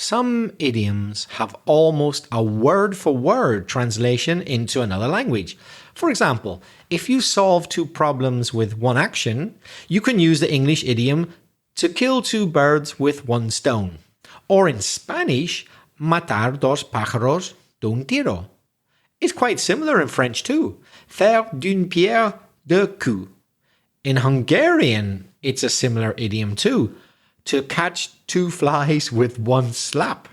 Some idioms have almost a word-for-word translation into another language. For example, if you solve two problems with one action, you can use the English idiom to kill two birds with one stone. Or in Spanish, matar dos pájaros de un tiro. It's quite similar in French too. Faire d'une pierre, deux coups. In Hungarian, it's a similar idiom too. To catch two flies with one slap.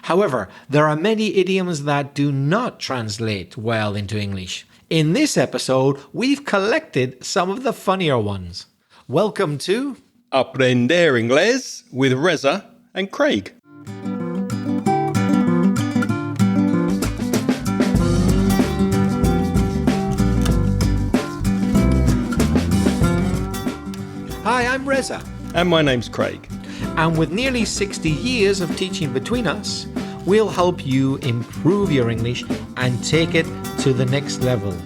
However, there are many idioms that do not translate well into English. In this episode, we've collected some of the funnier ones. Welcome to Aprender Inglés with Reza and Craig. Hi, I'm Reza. And my name's Craig. And with nearly 60 years of teaching between us, we'll help you improve your English and take it to the next level.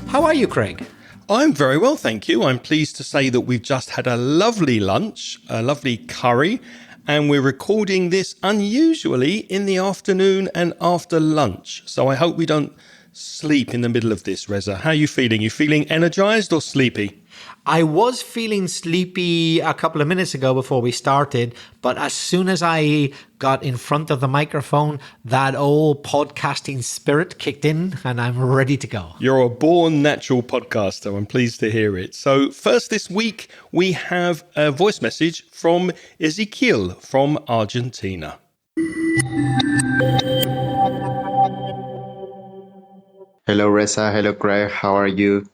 How are you, Craig? I'm very well, thank you. I'm pleased to say that we've just had a lovely lunch, a lovely curry, and we're recording this unusually in the afternoon and after lunch. So I hope we don't sleep in the middle of this, Reza. How are you feeling? You feeling energized or sleepy? I was feeling sleepy a couple of minutes ago before we started, but as soon as I got in front of the microphone, that old podcasting spirit kicked in and I'm ready to go. You're a born natural podcaster. I'm pleased to hear it. So first this week, we have a voice message from Ezekiel from Argentina. Hello, Reza. Hello, Craig. How are you?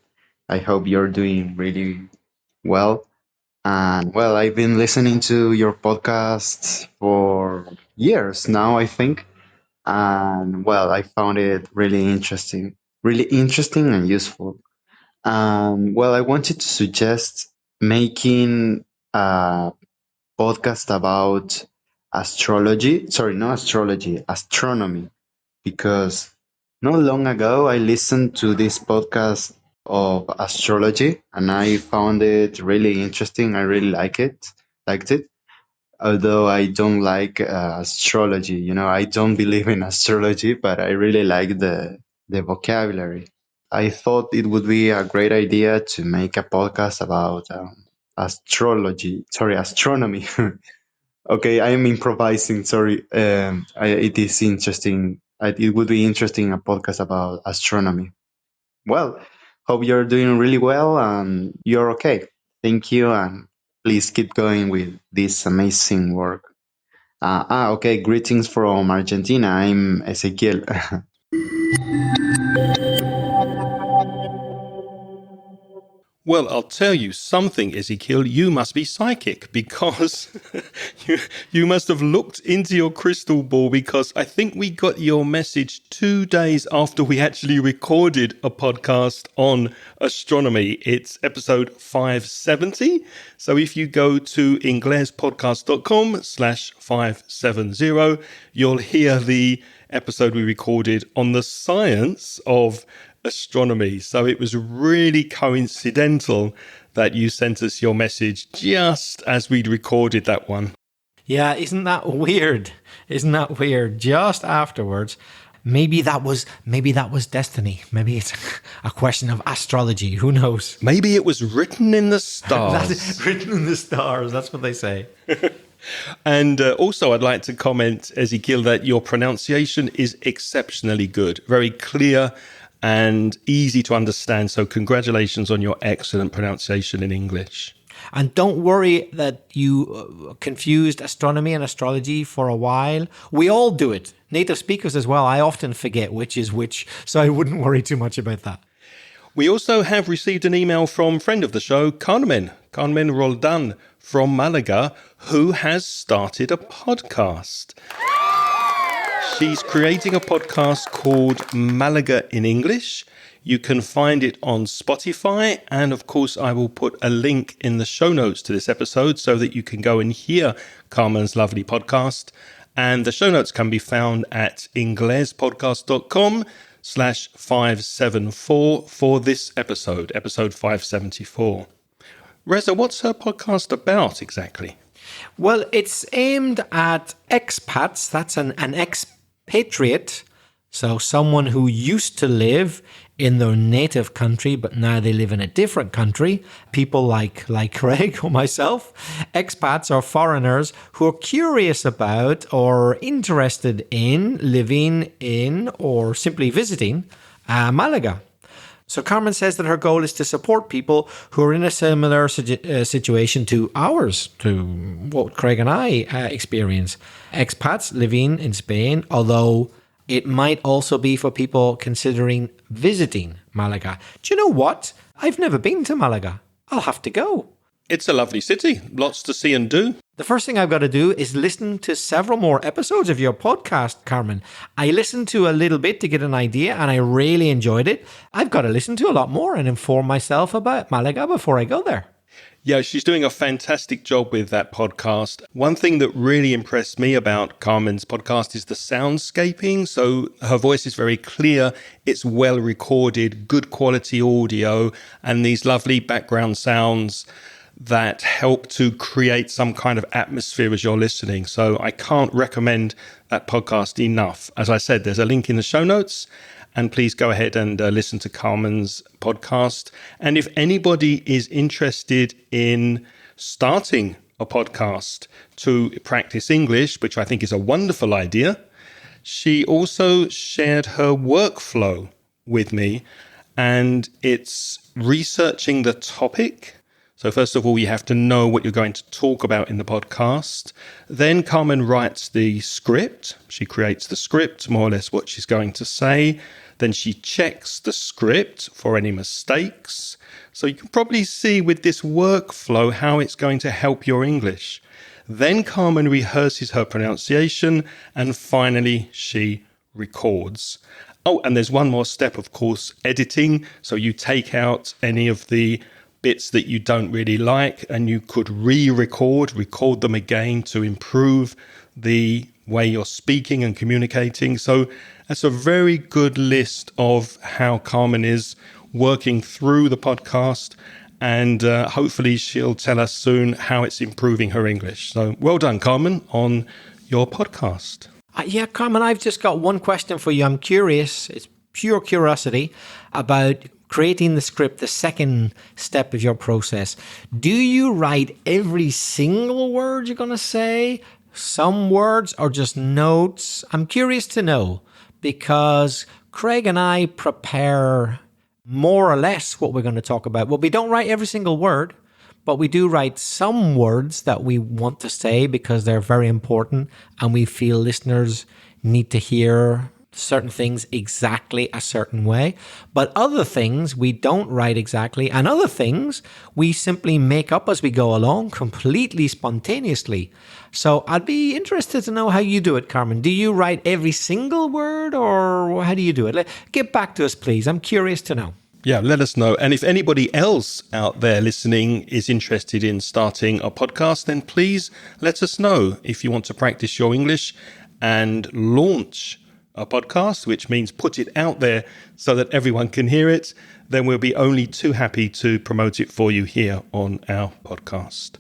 I hope you're doing really well. And well, I've been listening to your podcast for years now, I think. And well, I found it really interesting and useful. Well, I wanted to suggest making a podcast about astrology. Sorry, not astrology, astronomy. Because not long ago, I listened to this podcast of astrology and I found it really interesting. I really liked it. Although I don't like astrology, I don't believe in astrology, but I really like the vocabulary. I thought it would be a great idea to make a podcast about astronomy. Okay, I am improvising. Sorry. It is interesting. It would be interesting a podcast about astronomy. Well, hope you're doing really well and you're okay. Thank you, and please keep going with this amazing work. Okay. Greetings from Argentina. I'm Ezequiel. Well, I'll tell you something, Ezekiel. You must be psychic because you must have looked into your crystal ball, because I think we got your message 2 days after we actually recorded a podcast on astronomy. It's episode 570. So if you go to inglespodcast.com/570, you'll hear the episode we recorded on the science of astronomy. So it was really coincidental that you sent us your message just as we'd recorded that one. Yeah, isn't that weird? Just afterwards, maybe that was destiny. Maybe it's a question of astrology. Who knows? Maybe it was written in the stars. That's written in the stars. That's what they say. And also, I'd like to comment, Ezekiel, that your pronunciation is exceptionally good, very clear and easy to understand. So congratulations on your excellent pronunciation in English. And don't worry that you confused astronomy and astrology for a while. We all do it. Native speakers as well. I often forget which is which, so I wouldn't worry too much about that. We also have received an email from friend of the show, Carmen Roldan from Malaga, who has started a podcast. She's creating a podcast called Malaga in English. You can find it on Spotify. And of course, I will put a link in the show notes to this episode so that you can go and hear Carmen's lovely podcast. And the show notes can be found at inglespodcast.com/574 for this episode 574. Reza, what's her podcast about exactly? Well, it's aimed at expats. That's an expatriate. So someone who used to live in their native country, but now they live in a different country. People like Craig or myself. Expats are foreigners who are curious about or interested in living in or simply visiting Malaga. So Carmen says that her goal is to support people who are in a similar situation to ours, to what Craig and I experience. Expats living in Spain, although it might also be for people considering visiting Malaga. Do you know what? I've never been to Malaga. I'll have to go. It's a lovely city. Lots to see and do. The first thing I've got to do is listen to several more episodes of your podcast, Carmen. I listened to a little bit to get an idea and I really enjoyed it. I've got to listen to a lot more and inform myself about Malaga before I go there. Yeah, she's doing a fantastic job with that podcast. One thing that really impressed me about Carmen's podcast is the soundscaping. So her voice is very clear. It's well recorded, good quality audio, and these lovely background sounds that help to create some kind of atmosphere as you're listening. So I can't recommend that podcast enough. As I said, there's a link in the show notes. And please go ahead and listen to Carmen's podcast. And if anybody is interested in starting a podcast to practice English, which I think is a wonderful idea, she also shared her workflow with me. And it's researching the topic. So first of all, you have to know what you're going to talk about in the podcast. Then Carmen writes the script. She creates the script, more or less what she's going to say. Then she checks the script for any mistakes. So you can probably see with this workflow how it's going to help your English. Then Carmen rehearses her pronunciation, and finally she records. Oh, and there's one more step, of course, editing. So you take out any of the bits that you don't really like, and you could record them again to improve the way you're speaking and communicating. So that's a very good list of how Carmen is working through the podcast, and hopefully she'll tell us soon how it's improving her English. So well done, Carmen, on your podcast. Yeah, Carmen, I've just got one question for you. I'm curious, it's pure curiosity, about creating the script, the second step of your process. Do you write every single word you're going to say? Some words or just notes? I'm curious to know, because Craig and I prepare more or less what we're going to talk about. Well, we don't write every single word, but we do write some words that we want to say because they're very important and we feel listeners need to hear certain things exactly a certain way. But other things we don't write exactly, and other things we simply make up as we go along completely spontaneously. So I'd be interested to know how you do it, Carmen. Do you write every single word, or how do you do it? Get back to us, please. I'm curious to know. Yeah, let us know. And if anybody else out there listening is interested in starting a podcast, then please let us know. If you want to practice your English and launch a podcast, which means put it out there so that everyone can hear it, then we'll be only too happy to promote it for you here on our podcast.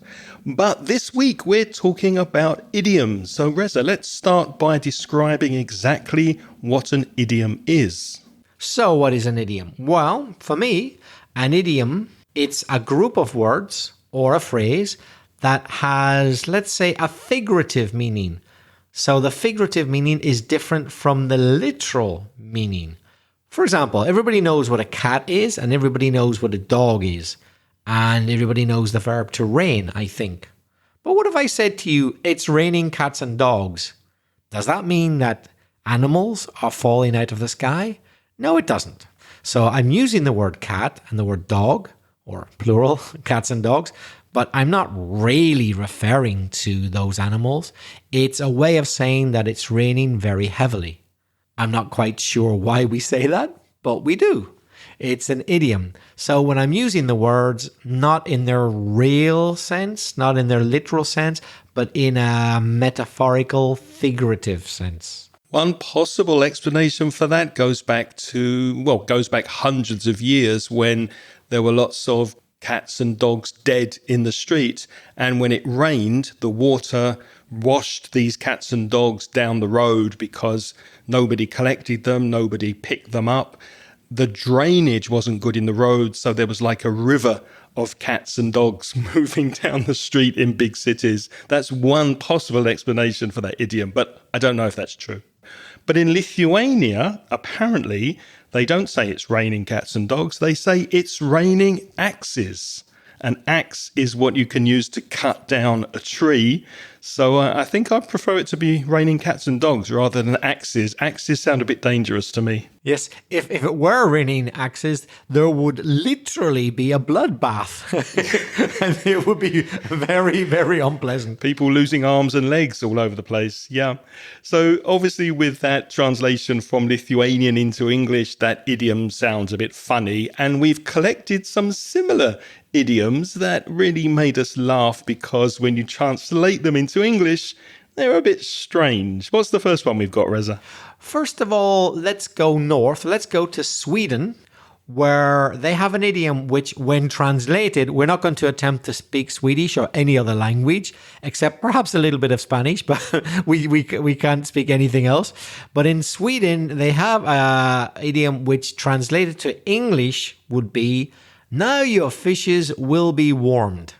But this week we're talking about idioms. So Reza, let's start by describing exactly what an idiom is. So what is an idiom? Well, for me, an idiom, it's a group of words or a phrase that has, let's say, a figurative meaning. So the figurative meaning is different from the literal meaning. For example, everybody knows what a cat is and everybody knows what a dog is. And everybody knows the verb to rain, I think. But what if I said to you, it's raining cats and dogs? Does that mean that animals are falling out of the sky? No, it doesn't. So I'm using the word cat and the word dog, or plural, cats and dogs, but I'm not really referring to those animals. It's a way of saying that it's raining very heavily. I'm not quite sure why we say that, but we do. It's an idiom. So when I'm using the words, not in their real sense, not in their literal sense, but in a metaphorical, figurative sense. One possible explanation for that goes back hundreds of years when there were lots of cats and dogs dead in the street. And when it rained, the water washed these cats and dogs down the road because nobody collected them, nobody picked them up. The drainage wasn't good in the road, so there was like a river of cats and dogs moving down the street in big cities. That's one possible explanation for that idiom, but I don't know if that's true. But in Lithuania, apparently, they don't say it's raining cats and dogs. They say it's raining axes. An axe is what you can use to cut down a tree. So I think I prefer it to be raining cats and dogs rather than axes. Axes sound a bit dangerous to me. Yes, if it were raining axes, there would literally be a bloodbath. And it would be very, very unpleasant. People losing arms and legs all over the place. Yeah. So obviously with that translation from Lithuanian into English, that idiom sounds a bit funny. And we've collected some similar idioms that really made us laugh because when you translate them into English, they're a bit strange. What's the first one we've got, Reza? First of all, let's go north. Let's go to Sweden, where they have an idiom which, when translated, we're not going to attempt to speak Swedish or any other language, except perhaps a little bit of Spanish, but we can't speak anything else. But in Sweden, they have an idiom which translated to English would be, now your fishes will be warmed.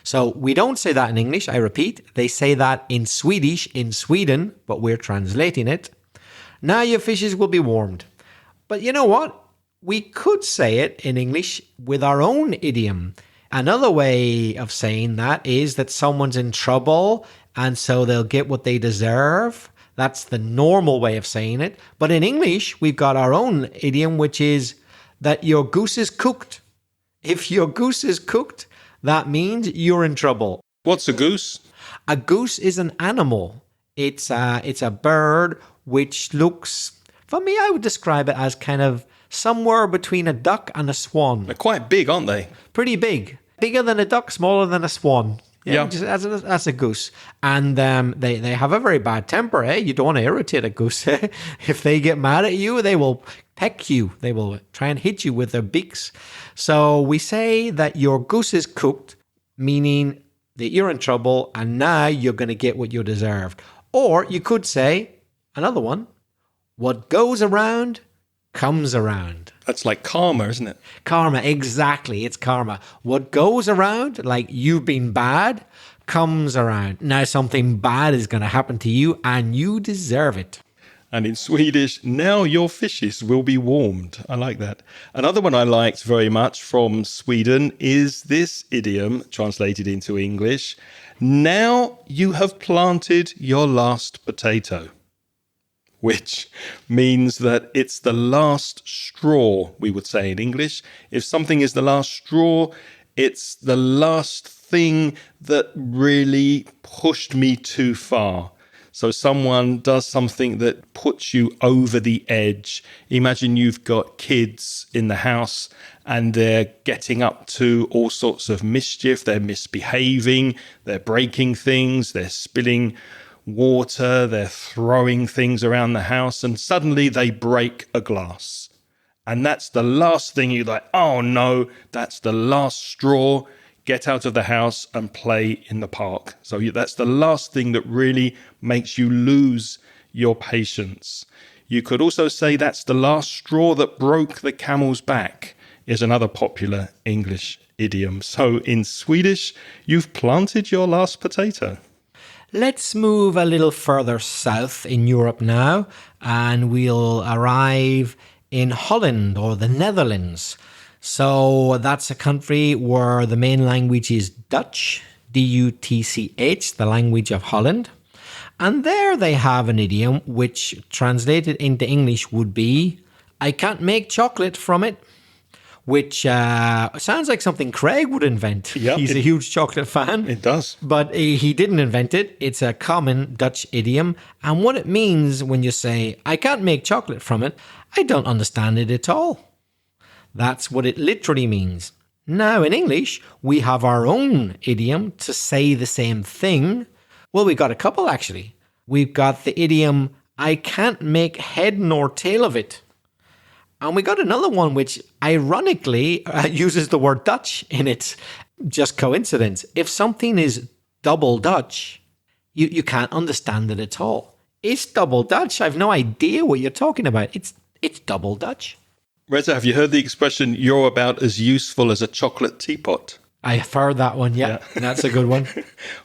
So we don't say that in English, I repeat. They say that in Swedish in Sweden, but we're translating it. Now your fishes will be warmed. But you know what? We could say it in English with our own idiom. Another way of saying that is that someone's in trouble and so they'll get what they deserve. That's the normal way of saying it. But in English, we've got our own idiom, which is that your goose is cooked. If your goose is cooked, that means you're in trouble. What's a goose? A goose is an animal. It's a bird which looks, for me, I would describe it as kind of somewhere between a duck and a swan. They're quite big, aren't they? Pretty big. Bigger than a duck, smaller than a swan. Yeah. Just as a goose. And they have a very bad temper, eh? You don't want to irritate a goose. Eh? If they get mad at you, they will peck you. They will try and hit you with their beaks. So we say that your goose is cooked, meaning that you're in trouble and now you're going to get what you deserved. Or you could say, another one, what goes around comes around. That's like karma, isn't it? Karma, exactly. It's karma. What goes around, like you've been bad, comes around. Now something bad is going to happen to you and you deserve it. And in Swedish, now your fishes will be warmed. I like that. Another one I liked very much from Sweden is this idiom translated into English. Now you have planted your last potato. Which means that it's the last straw, we would say in English. If something is the last straw, it's the last thing that really pushed me too far. So someone does something that puts you over the edge. Imagine you've got kids in the house and they're getting up to all sorts of mischief. They're misbehaving, they're breaking things, they're spilling water, they're throwing things around the house, and suddenly they break a glass. And that's the last thing you're like, oh no, that's the last straw. Get out of the house and play in the park. So that's the last thing that really makes you lose your patience. You could also say that's the last straw that broke the camel's back, is another popular English idiom. So in Swedish, you've planted your last potato. Let's move a little further south in Europe now, and we'll arrive in Holland or the Netherlands. So that's a country where the main language is Dutch, D-U-T-C-H, the language of Holland. And there they have an idiom which translated into English would be, I can't make chocolate from it. Which sounds like something Craig would invent. Yep, He's a huge chocolate fan. It does. But he didn't invent it. It's a common Dutch idiom. And what it means when you say, I can't make chocolate from it, I don't understand it at all. That's what it literally means. Now, in English, we have our own idiom to say the same thing. Well, we've got a couple, actually. We've got the idiom, I can't make head nor tail of it. And we got another one which ironically uses the word Dutch in it. Just coincidence. If something is double Dutch, you can't understand it at all. It's double Dutch. I've no idea what you're talking about. It's double Dutch. Reza, have you heard the expression, you're about as useful as a chocolate teapot? I've heard that one, yeah. That's a good one.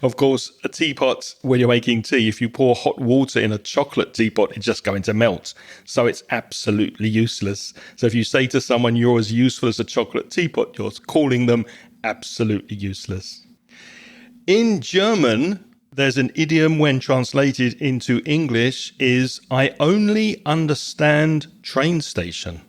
Of course, a teapot, when you're making tea, if you pour hot water in a chocolate teapot, it's just going to melt. So it's absolutely useless. So if you say to someone, you're as useful as a chocolate teapot, you're calling them absolutely useless. In German, there's an idiom when translated into English is, I only understand train station,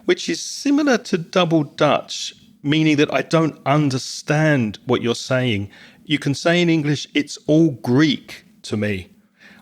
which is similar to double Dutch, meaning that I don't understand what you're saying. You can say in English, it's all Greek to me.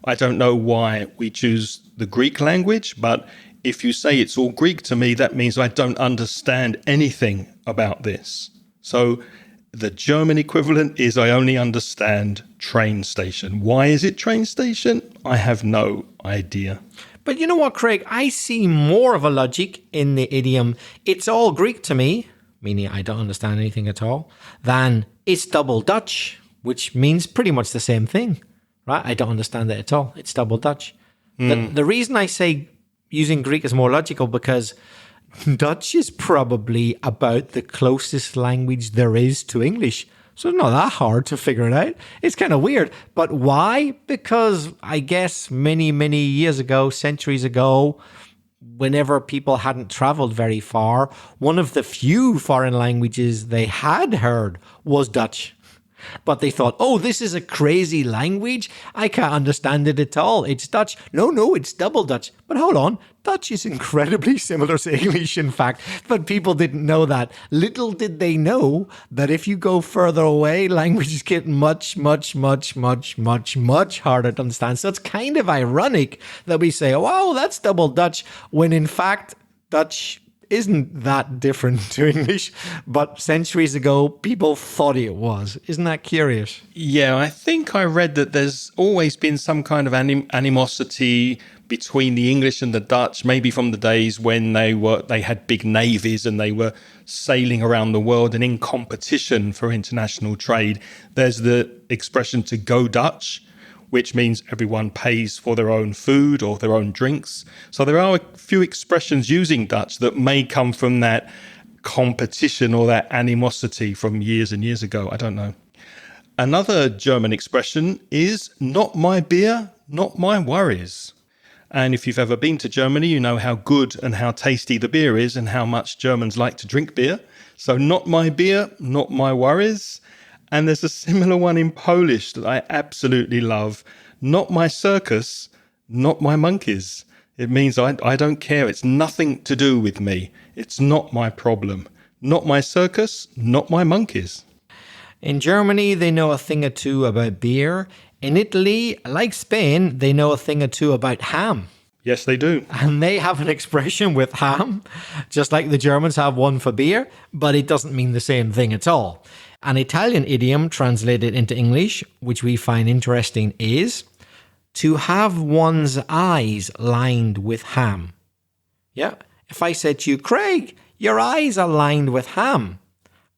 I don't know why we choose the Greek language, but if you say it's all Greek to me, that means I don't understand anything about this. So the German equivalent is I only understand train station. Why is it train station? I have no idea. But you know what, Craig? I see more of a logic in the idiom, it's all Greek to me, meaning I don't understand anything at all, than it's double Dutch, which means pretty much the same thing, right? I don't understand it at all. It's double Dutch. The reason I say using Greek is more logical because Dutch is probably about the closest language there is to English. So it's not that hard to figure it out. It's kind of weird. But why? Because I guess many, many years ago, centuries ago, whenever people hadn't traveled very far, one of the few foreign languages they had heard was Dutch. But they thought, oh, this is a crazy language. I can't understand it at all. It's Dutch. No, it's double Dutch. But hold on. Dutch is incredibly similar to English, in fact. But people didn't know that. Little did they know that if you go further away, languages get much, much, much, much, much, much harder to understand. So it's kind of ironic that we say, wow, that's double Dutch, when in fact, Dutch isn't that different to English, but centuries ago, people thought it was. Isn't that curious? Yeah, I think I read that there's always been some kind of animosity between the English and the Dutch, maybe from the days when they had big navies and they were sailing around the world and in competition for international trade. There's the expression to go Dutch, which means everyone pays for their own food or their own drinks. So there are a few expressions using Dutch that may come from that competition or that animosity from years and years ago. I don't know. Another German expression is not my beer, not my worries. And if you've ever been to Germany, you know how good and how tasty the beer is and how much Germans like to drink beer. So not my beer, not my worries. And there's a similar one in Polish that I absolutely love. Not my circus, not my monkeys. It means I don't care. It's nothing to do with me. It's not my problem. Not my circus, not my monkeys. In Germany, they know a thing or two about beer. In Italy, like Spain, they know a thing or two about ham. Yes, they do. And they have an expression with ham, just like the Germans have one for beer, but it doesn't mean the same thing at all. An Italian idiom translated into English, which we find interesting, is to have one's eyes lined with ham. Yeah. If I said to you, Craig, your eyes are lined with ham,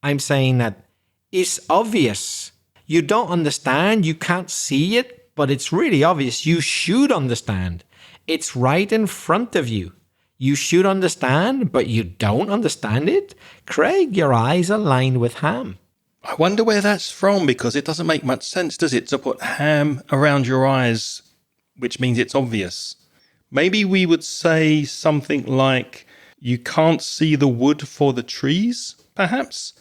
I'm saying that it's obvious. You don't understand, you can't see it, but it's really obvious. You should understand. It's right in front of you. You should understand, but you don't understand it. Craig, your eyes are lined with ham. I wonder where that's from, because it doesn't make much sense, does it, to put ham around your eyes, which means it's obvious. Maybe we would say something like, you can't see the wood for the trees, perhaps?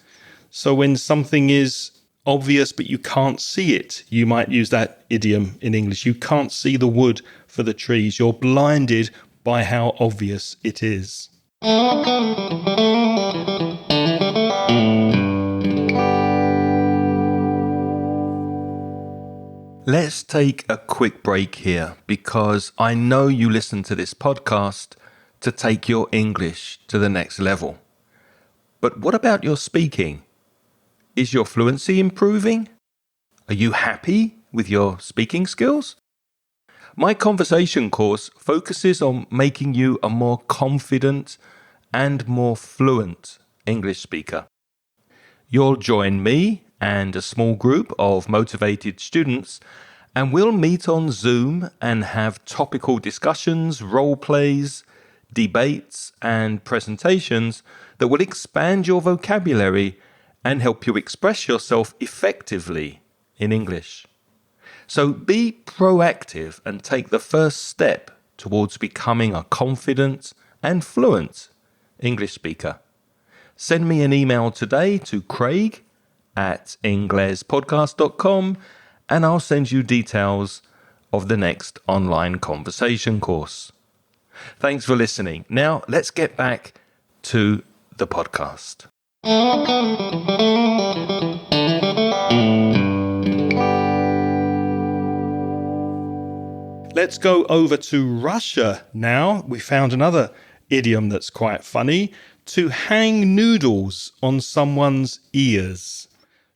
So when something is obvious but you can't see it, you might use that idiom in English. You can't see the wood for the trees. You're blinded by how obvious it is. Let's take a quick break here, because I know you listen to this podcast to take your English to the next level. But what about your speaking? Is your fluency improving? Are you happy with your speaking skills? My conversation course focuses on making you a more confident and more fluent English speaker. You'll join me and a small group of motivated students, and we'll meet on Zoom and have topical discussions, role plays, debates, and presentations that will expand your vocabulary and help you express yourself effectively in English. So be proactive and take the first step towards becoming a confident and fluent English speaker. Send me an email today to craig@inglespodcast.com and I'll send you details of the next online conversation course. Thanks for listening. Now let's get back to the podcast. Let's go over to Russia now. We found another idiom that's quite funny. To hang noodles on someone's ears.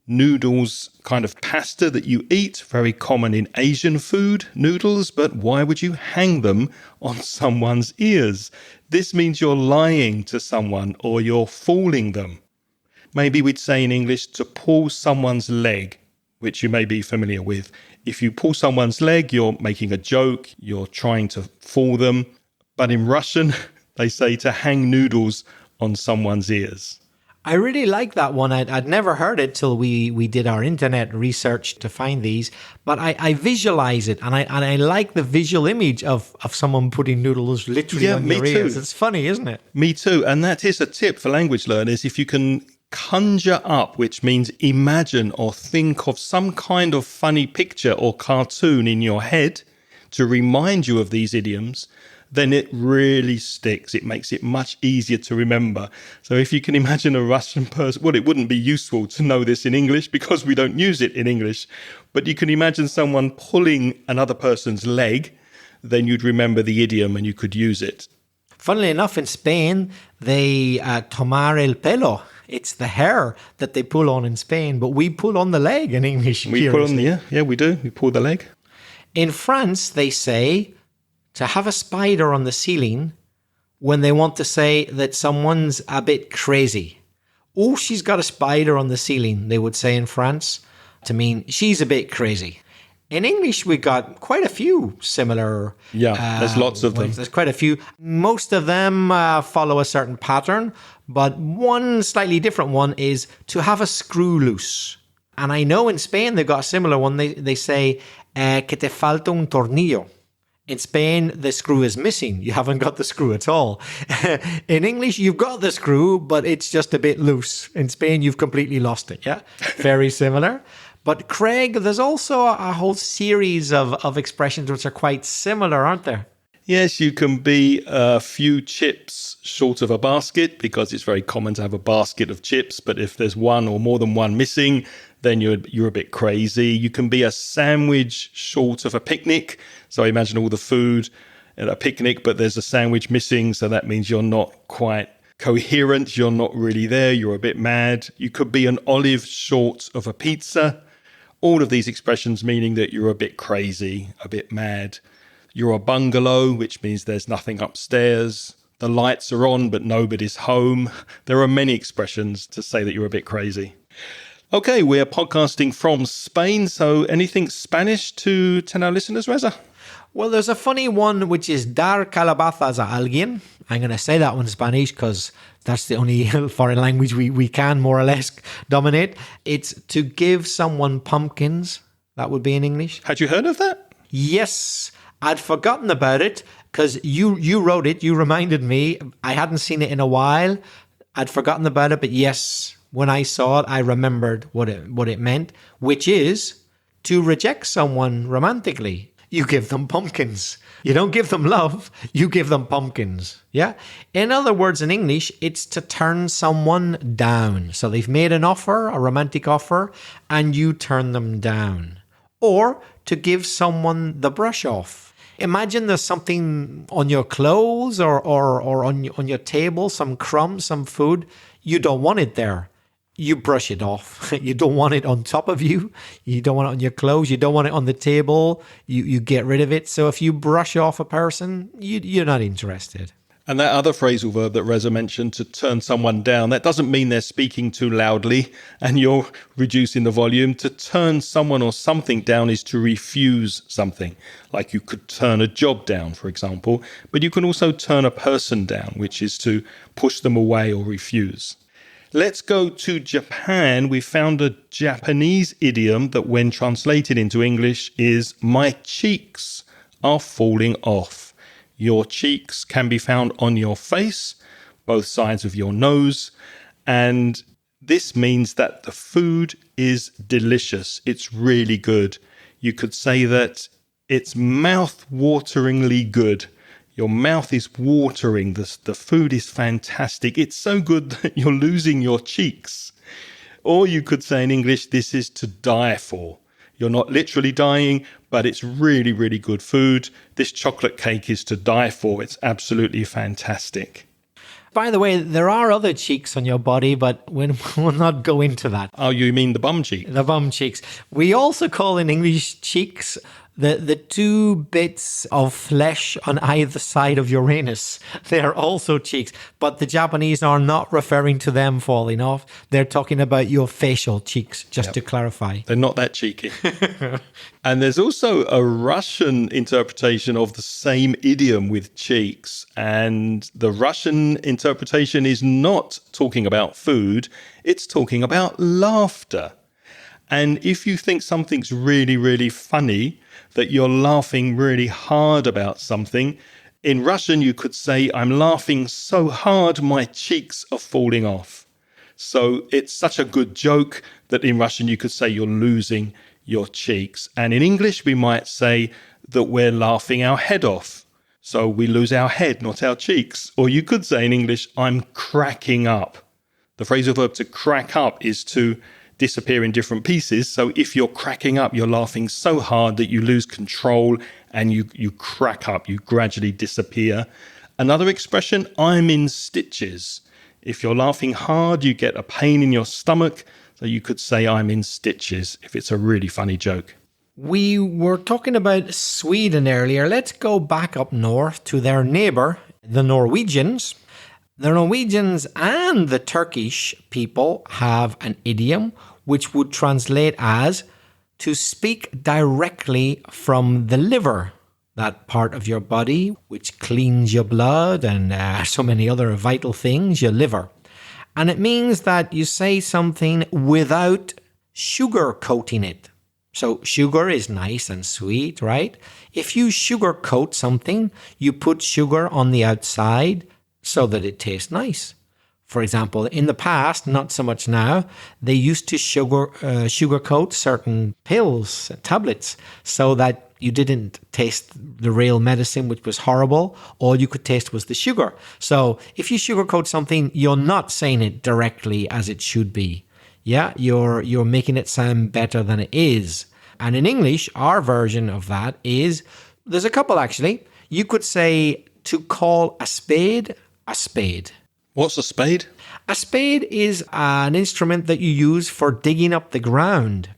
Noodles, kind of pasta that you eat, very common in Asian food, noodles, but why would you hang them on someone's ears? This means you're lying to someone or you're fooling them. Maybe we'd say in English to pull someone's leg, which you may be familiar with. If you pull someone's leg, you're making a joke, you're trying to fool them. But in Russian, they say to hang noodles on someone's ears. I really like that one. I'd never heard it till we did our internet research to find these, but I visualize it and I like the visual image of someone putting noodles literally on your ears. It's funny, isn't it? Me too. And that is a tip for language learners. If you can conjure up, which means imagine or think of some kind of funny picture or cartoon in your head to remind you of these idioms, then it really sticks. It makes it much easier to remember. So if you can imagine a Russian person, well, it wouldn't be useful to know this in English because we don't use it in English, but you can imagine someone pulling another person's leg, then you'd remember the idiom and you could use it. Funnily enough, in Spain, they tomar el pelo. It's the hair that they pull on in Spain, but we pull on the leg in English. We pull on the, yeah, we do. We pull the leg. In France, they say to have a spider on the ceiling when they want to say that someone's a bit crazy. Oh, she's got a spider on the ceiling, they would say in France, to mean she's a bit crazy. In English, we got quite a few similar. Yeah, there's lots of them. There's quite a few. Most of them follow a certain pattern, but one slightly different one is to have a screw loose. And I know in Spain they've got a similar one. They say, que te falta un tornillo. In Spain, the screw is missing. You haven't got the screw at all. In English, you've got the screw, but it's just a bit loose. In Spain, you've completely lost it. Yeah, very similar. But Craig, there's also a whole series of expressions which are quite similar, aren't there? Yes, you can be a few chips short of a basket because it's very common to have a basket of chips. But if there's one or more than one missing, then you're a bit crazy. You can be a sandwich short of a picnic. So imagine all the food at a picnic, but there's a sandwich missing. So that means you're not quite coherent. You're not really there. You're a bit mad. You could be an olive short of a pizza. All of these expressions meaning that you're a bit crazy, a bit mad. You're a bungalow, which means there's nothing upstairs. The lights are on, but nobody's home. There are many expressions to say that you're a bit crazy. Okay, we're podcasting from Spain. So anything Spanish to tell our listeners, Reza? Well, there's a funny one, which is dar calabazas a alguien. I'm going to say that one in Spanish because that's the only foreign language we can more or less dominate. It's to give someone pumpkins. That would be in English. Had you heard of that? Yes. I'd forgotten about it because you wrote it. You reminded me. I hadn't seen it in a while. I'd forgotten about it. But yes, when I saw it, I remembered what it meant, which is to reject someone romantically. You give them pumpkins. You don't give them love. You give them pumpkins. Yeah. In other words, in English, it's to turn someone down. So they've made an offer, a romantic offer, and you turn them down. Or to give someone the brush off. Imagine there's something on your clothes or on your table, some crumbs, some food. You don't want it there. You brush it off. You don't want it on top of you. You don't want it on your clothes. You don't want it on the table. You get rid of it. So if you brush off a person, you're not interested. And that other phrasal verb that Reza mentioned, to turn someone down, that doesn't mean they're speaking too loudly and you're reducing the volume. To turn someone or something down is to refuse something. Like you could turn a job down, for example, but you can also turn a person down, which is to push them away or refuse. Let's go to Japan. We found a Japanese idiom that when translated into English is "my cheeks are falling off." Your cheeks can be found on your face, both sides of your nose, and this means that the food is delicious. It's really good. You could say that it's mouth-wateringly good. Your mouth is watering. The food is fantastic. It's so good that you're losing your cheeks. Or you could say in English, this is to die for. You're not literally dying, but it's really, really good food. This chocolate cake is to die for. It's absolutely fantastic. By the way, there are other cheeks on your body, but we'll not go into that. Oh, you mean the bum cheek? The bum cheeks. We also call in English cheeks the two bits of flesh on either side of your anus. They are also cheeks, but the Japanese are not referring to them falling off. They're talking about your facial cheeks, just to clarify. They're not that cheeky. And there's also a Russian interpretation of the same idiom with cheeks. And the Russian interpretation is not talking about food. It's talking about laughter. And if you think something's really, really funny, that you're laughing really hard about something, in Russian you could say, I'm laughing so hard my cheeks are falling off. So it's such a good joke that in Russian you could say you're losing your cheeks. And in English we might say that we're laughing our head off. So we lose our head, not our cheeks. Or you could say in English, I'm cracking up. The phrasal verb to crack up is to disappear in different pieces. So if you're cracking up, you're laughing so hard that you lose control and you crack up, you gradually disappear. Another expression, I'm in stitches. If you're laughing hard, you get a pain in your stomach. So you could say I'm in stitches if it's a really funny joke. We were talking about Sweden earlier. Let's go back up north to their neighbour, the Norwegians. The Norwegians and the Turkish people have an idiom which would translate as to speak directly from the liver, that part of your body which cleans your blood and so many other vital things, your liver. And it means that you say something without sugar-coating it. So sugar is nice and sweet, right? If you sugar-coat something, you put sugar on the outside so that it tastes nice. For example, in the past, not so much now, they used to sugarcoat certain pills, tablets, so that you didn't taste the real medicine, which was horrible. All you could taste was the sugar. So if you sugarcoat something, you're not saying it directly as it should be. Yeah, you're making it sound better than it is. And in English, our version of that is, there's a couple actually. You could say to call a spade. What's a spade? A spade is an instrument that you use for digging up the ground.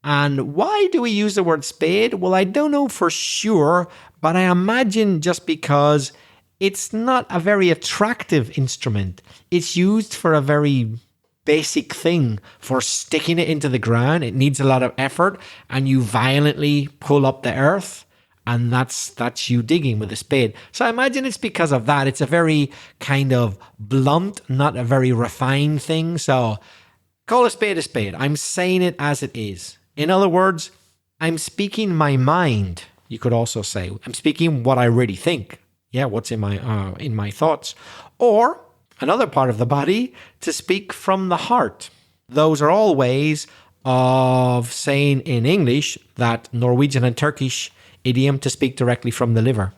And why do we use the word spade? Well, I don't know for sure, but I imagine just because it's not a very attractive instrument. It's used for a very basic thing, for sticking it into the ground. It needs a lot of effort, and you violently pull up the earth. And that's you digging with a spade. So I imagine it's because of that. It's a very kind of blunt, not a very refined thing. So call a spade a spade. I'm saying it as it is. In other words, I'm speaking my mind. You could also say, I'm speaking what I really think. Yeah, what's in my thoughts. Or another part of the body, to speak from the heart. Those are all ways of saying in English that Norwegian and Turkish idiom to speak directly from the liver.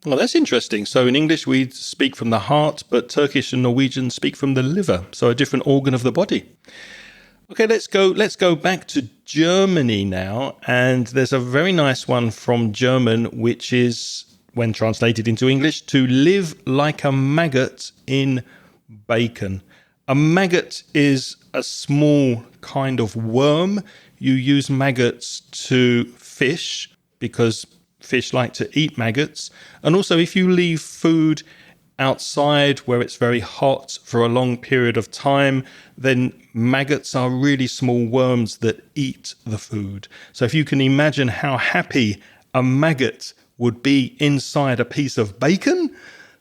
Well, that's interesting. So in English, we speak from the heart, but Turkish and Norwegian speak from the liver. So a different organ of the body. Okay, let's go back to Germany now. And there's a very nice one from German, which is, when translated into English, to live like a maggot in bacon. A maggot is a small kind of worm. You use maggots to fish, because fish like to eat maggots. And also, if you leave food outside where it's very hot for a long period of time, then maggots are really small worms that eat the food. So if you can imagine how happy a maggot would be inside a piece of bacon,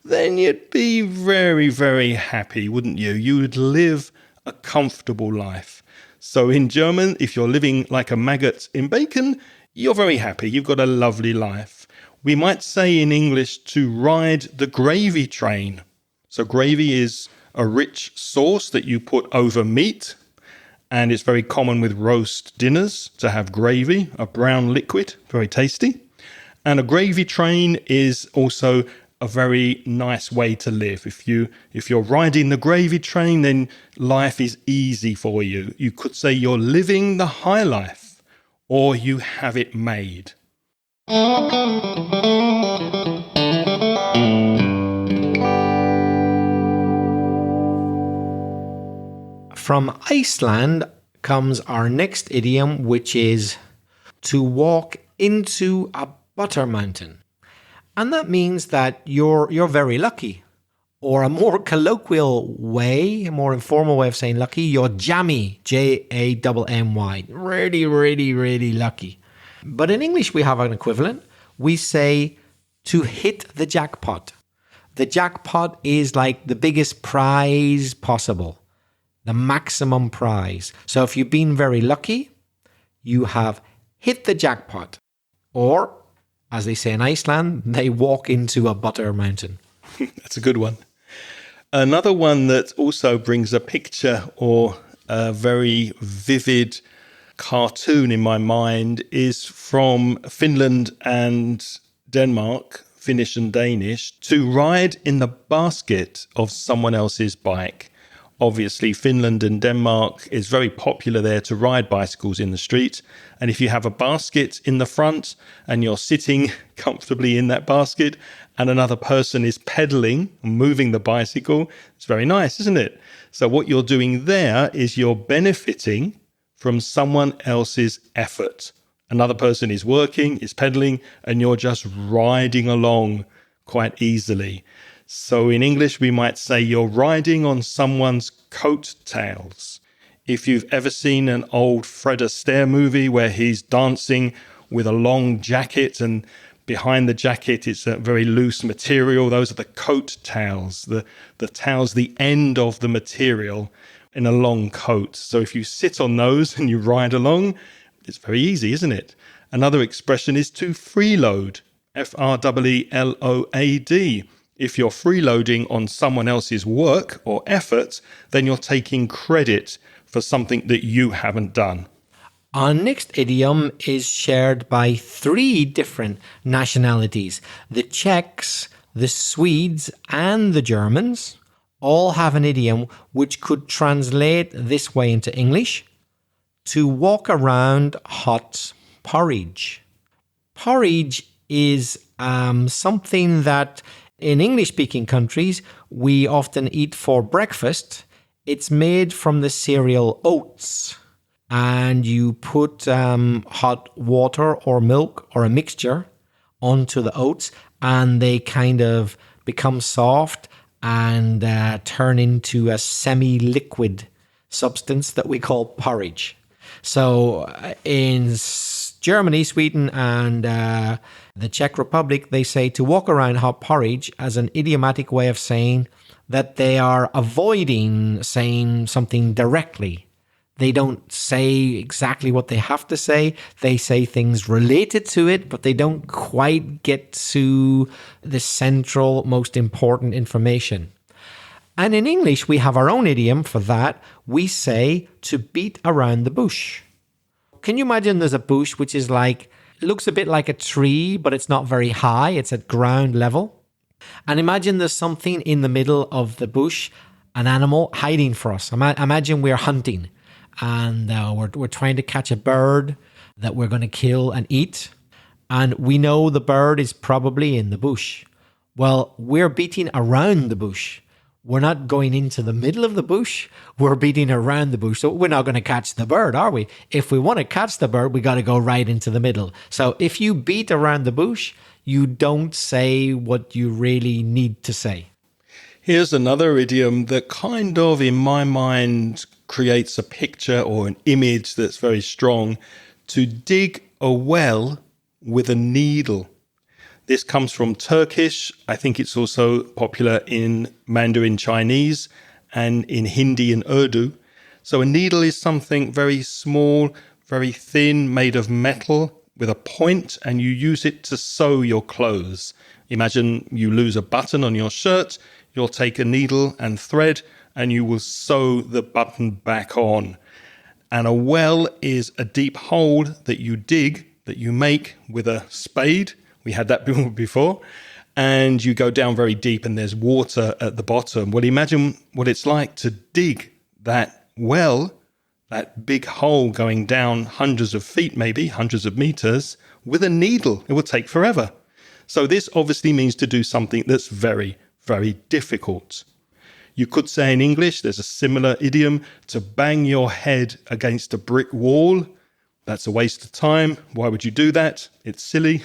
then you'd be very, very happy, wouldn't you? You would live a comfortable life. So in German, if you're living like a maggot in bacon, you're very happy. You've got a lovely life. We might say in English to ride the gravy train. So gravy is a rich sauce that you put over meat, and it's very common with roast dinners to have gravy, a brown liquid, very tasty. And a gravy train is also a very nice way to live. If you're riding the gravy train, then life is easy for you. You could say you're living the high life, or you have it made. From Iceland comes our next idiom, which is to walk into a butter mountain. And that means that you're very lucky. Or a more colloquial way, a more informal way of saying lucky, you're jammy, Jammy. Really, really, really lucky. But in English, we have an equivalent. We say to hit the jackpot. The jackpot is like the biggest prize possible, the maximum prize. So if you've been very lucky, you have hit the jackpot. Or, as they say in Iceland, they walk into a butter mountain. That's a good one. Another one that also brings a picture or a very vivid cartoon in my mind is from Finland and Denmark, Finnish and Danish, to ride in the basket of someone else's bike. Obviously, Finland and Denmark is very popular there to ride bicycles in the street. And if you have a basket in the front and you're sitting comfortably in that basket and another person is pedaling, moving the bicycle, it's very nice, isn't it? So what you're doing there is you're benefiting from someone else's effort. Another person is working, is pedaling, and you're just riding along quite easily. So in English, we might say you're riding on someone's coattails. If you've ever seen an old Fred Astaire movie where he's dancing with a long jacket and behind the jacket it's a very loose material, those are the coattails, the tails, the end of the material in a long coat. So if you sit on those and you ride along, it's very easy, isn't it? Another expression is to freeload, Freeload. If you're freeloading on someone else's work or effort, then you're taking credit for something that you haven't done. Our next idiom is shared by 3 different nationalities. The Czechs, the Swedes, and the Germans all have an idiom which could translate this way into English: to walk around hot porridge. Porridge is something that in English-speaking countries we often eat for breakfast. It's made from the cereal oats, and you put hot water or milk or a mixture onto the oats, and they kind of become soft and turn into a semi-liquid substance that we call porridge. So in Germany, Sweden, and the Czech Republic, they say to walk around hot porridge as an idiomatic way of saying that they are avoiding saying something directly. They don't say exactly what they have to say. They say things related to it, but they don't quite get to the central, most important information. And in English, we have our own idiom for that. We say to beat around the bush. Can you imagine there's a bush which is like, looks a bit like a tree, but it's not very high. It's at ground level. And imagine there's something in the middle of the bush, an animal hiding for us. Imagine we're hunting and we're trying to catch a bird that we're going to kill and eat. And we know the bird is probably in the bush. Well, we're beating around the bush. We're not going into the middle of the bush. We're beating around the bush. So we're not going to catch the bird, are we? If we want to catch the bird, we got to go right into the middle. So if you beat around the bush, you don't say what you really need to say. Here's another idiom that kind of, in my mind, creates a picture or an image that's very strong. To dig a well with a needle. This comes from Turkish. I think it's also popular in Mandarin Chinese and in Hindi and Urdu. So a needle is something very small, very thin, made of metal with a point, and you use it to sew your clothes. Imagine you lose a button on your shirt, you'll take a needle and thread, and you will sew the button back on. And a well is a deep hole that you dig, that you make with a spade. We had that before. And you go down very deep and there's water at the bottom. Well, imagine what it's like to dig that well, that big hole going down hundreds of feet, maybe hundreds of meters, with a needle. It will take forever. So this obviously means to do something that's very, very difficult. You could say in English, there's a similar idiom, to bang your head against a brick wall. That's a waste of time. Why would you do that? It's silly.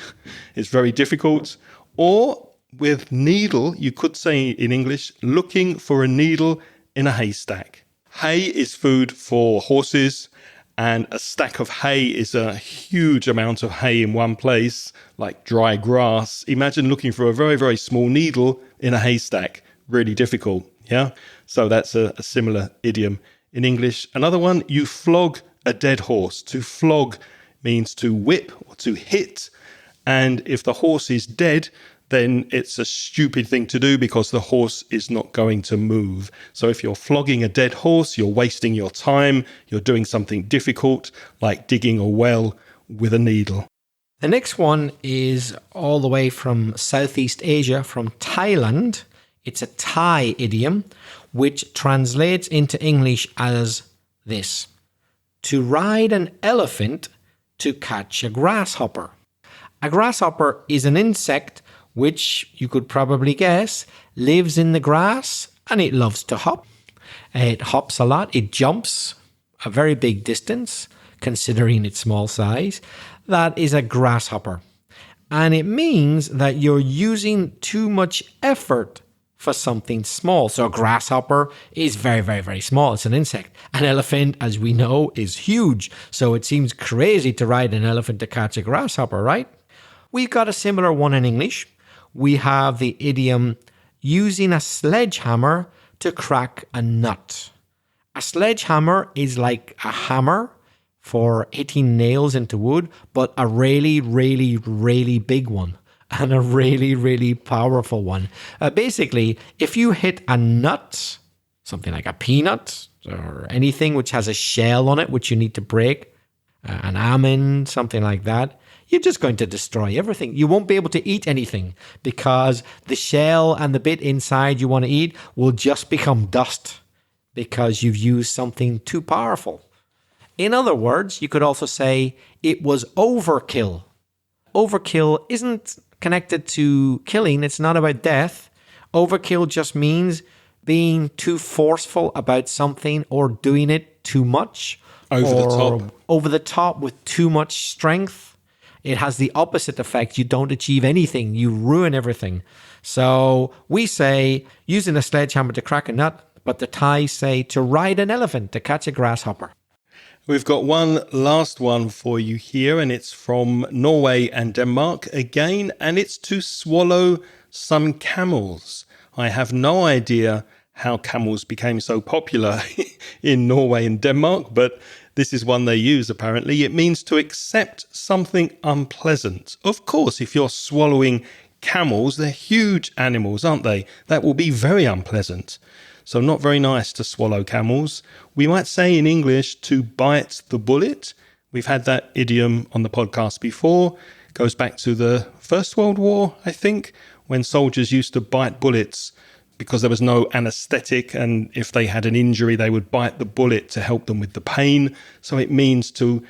It's very difficult. Or with needle, you could say in English, looking for a needle in a haystack. Hay is food for horses, and a stack of hay is a huge amount of hay in one place, like dry grass. Imagine looking for a very, very small needle in a haystack. Really difficult, yeah? So that's a similar idiom in English. Another one, you flog a dead horse. To flog means to whip or to hit. And if the horse is dead, then it's a stupid thing to do because the horse is not going to move. So if you're flogging a dead horse, you're wasting your time. You're doing something difficult, like digging a well with a needle. The next one is all the way from Southeast Asia, from Thailand. It's a Thai idiom, which translates into English as this: to ride an elephant to catch a grasshopper. A grasshopper is an insect which, you could probably guess, lives in the grass and it loves to hop. It hops a lot. It jumps a very big distance, considering its small size. That is a grasshopper. And it means that you're using too much effort for something small. So a grasshopper is very, very, very small. It's an insect. An elephant, as we know, is huge. So it seems crazy to ride an elephant to catch a grasshopper, right? We've got a similar one in English. We have the idiom using a sledgehammer to crack a nut. A sledgehammer is like a hammer for hitting nails into wood, but a really, really, really big one. And a really, really powerful one. Basically, if you hit a nut, something like a peanut or anything which has a shell on it, which you need to break, an almond, something like that, you're just going to destroy everything. You won't be able to eat anything because the shell and the bit inside you want to eat will just become dust because you've used something too powerful. In other words, you could also say it was overkill. Overkill isn't connected to killing. It's not about death. Overkill just means being too forceful about something or doing it too much. Over the top with too much strength. It has the opposite effect. You don't achieve anything. You ruin everything. So we say using a sledgehammer to crack a nut, but the Thais say to ride an elephant to catch a grasshopper. We've got one last one for you here, and it's from Norway and Denmark again, and it's to swallow some camels. I have no idea how camels became so popular in Norway and Denmark, but this is one they use apparently. It means to accept something unpleasant. Of course, if you're swallowing camels, they're huge animals, aren't they? That will be very unpleasant. So not very nice to swallow camels. We might say in English to bite the bullet. We've had that idiom on the podcast before. It goes back to the First World War, I think, when soldiers used to bite bullets because there was no anesthetic, and if they had an injury, they would bite the bullet to help them with the pain. So it means to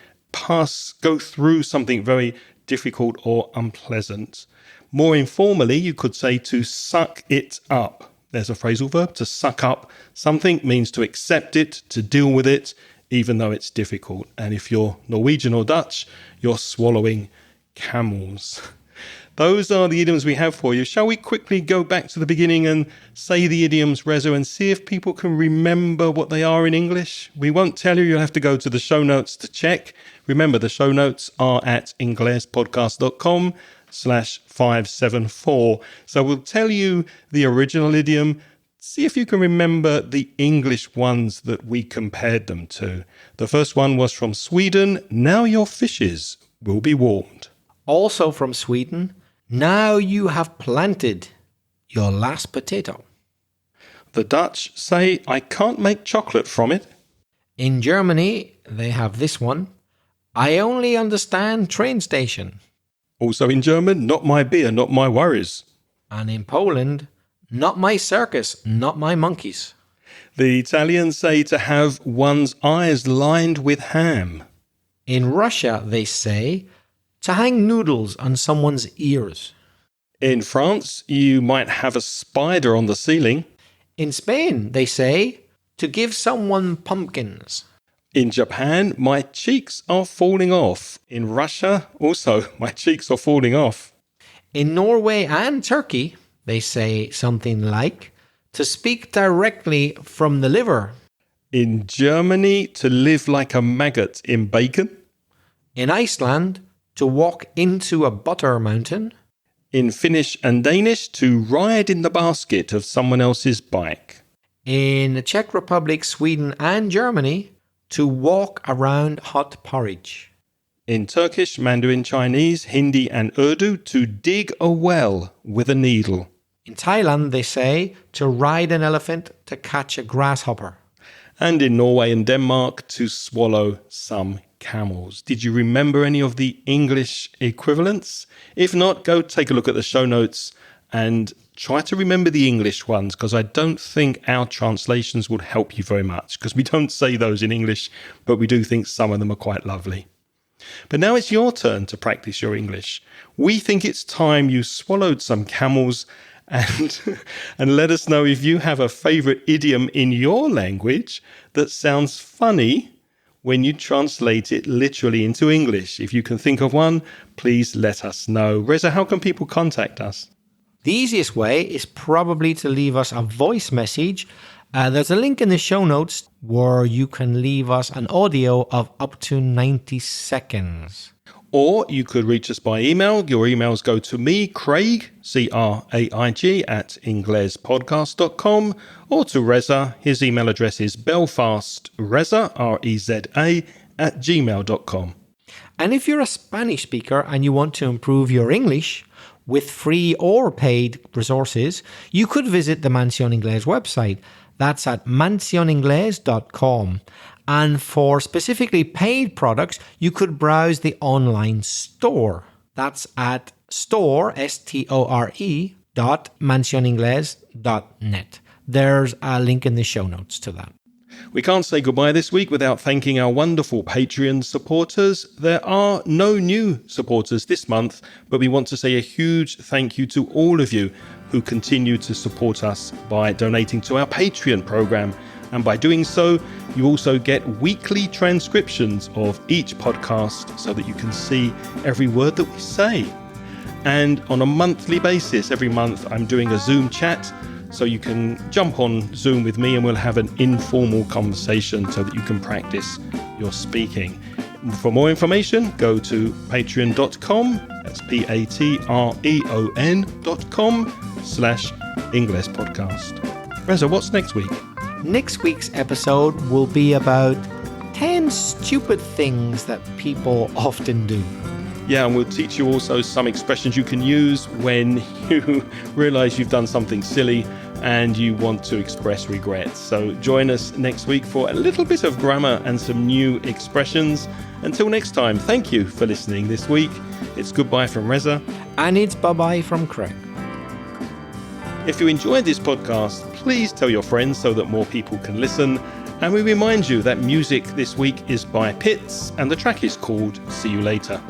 go through something very difficult or unpleasant. More informally, you could say to suck it up. There's a phrasal verb. To suck up something means to accept it, to deal with it, even though it's difficult. And if you're Norwegian or Dutch, you're swallowing camels. Those are the idioms we have for you. Shall we quickly go back to the beginning and say the idioms, Reza, and see if people can remember what they are in English? We won't tell you. You'll have to go to the show notes to check. Remember, the show notes are at inglespodcast.com/574. So we'll tell you the original idiom. See if you can remember the English ones that we compared them to. The first one was from Sweden. Now your fishes will be warmed. Also from Sweden, now you have planted your last potato. The Dutch say, I can't make chocolate from it. In Germany, they have this one. I only understand train station. Also in German, not my beer, not my worries. And in Poland, not my circus, not my monkeys. The Italians say to have one's eyes lined with ham. In Russia, they say to hang noodles on someone's ears. In France, you might have a spider on the ceiling. In Spain, they say to give someone pumpkins. In Japan, my cheeks are falling off. In Russia, also, my cheeks are falling off. In Norway and Turkey, they say something like to speak directly from the liver. In Germany, to live like a maggot in bacon. In Iceland, to walk into a butter mountain. In Finnish and Danish, to ride in the basket of someone else's bike. In the Czech Republic, Sweden and Germany, to walk around hot porridge. In Turkish, Mandarin Chinese, Hindi and Urdu, to dig a well with a needle. In Thailand, they say to ride an elephant to catch a grasshopper. And in Norway and Denmark, to swallow some camels. Did you remember any of the English equivalents? If not, go take a look at the show notes and try to remember the English ones, because I don't think our translations would help you very much, because we don't say those in English, but we do think some of them are quite lovely. But now it's your turn to practice your English. We think it's time you swallowed some camels and let us know if you have a favorite idiom in your language that sounds funny when you translate it literally into English. If you can think of one, please let us know. Reza, how can people contact us? The easiest way is probably to leave us a voice message. There's a link in the show notes where you can leave us an audio of up to 90 seconds. Or you could reach us by email. Your emails go to me, Craig, Craig, at inglespodcast.com, or to Reza. His email address is belfastreza, Reza, at gmail.com. And if you're a Spanish speaker and you want to improve your English with free or paid resources, you could visit the Mansión Inglés website. That's at mansioningles.com. And for specifically paid products, you could browse the online store. That's at store.mansioningles.net. There's a link in the show notes to that. We can't say goodbye this week without thanking our wonderful Patreon supporters. There are no new supporters this month, but we want to say a huge thank you to all of you who continue to support us by donating to our Patreon program. And by doing so, you also get weekly transcriptions of each podcast so that you can see every word that we say. And on a monthly basis, every month, I'm doing a Zoom chat. So you can jump on Zoom with me and we'll have an informal conversation so that you can practice your speaking. For more information, go to patreon.com. That's patreon.com/English podcast. Reza, what's next week? Next week's episode will be about 10 stupid things that people often do. Yeah, and we'll teach you also some expressions you can use when you realize you've done something silly and you want to express regret. So join us next week for a little bit of grammar and some new expressions. Until next time, thank you for listening this week. It's goodbye from Reza. And it's bye-bye from Craig. If you enjoyed this podcast, please tell your friends so that more people can listen. And we remind you that music this week is by Pitts and the track is called See You Later.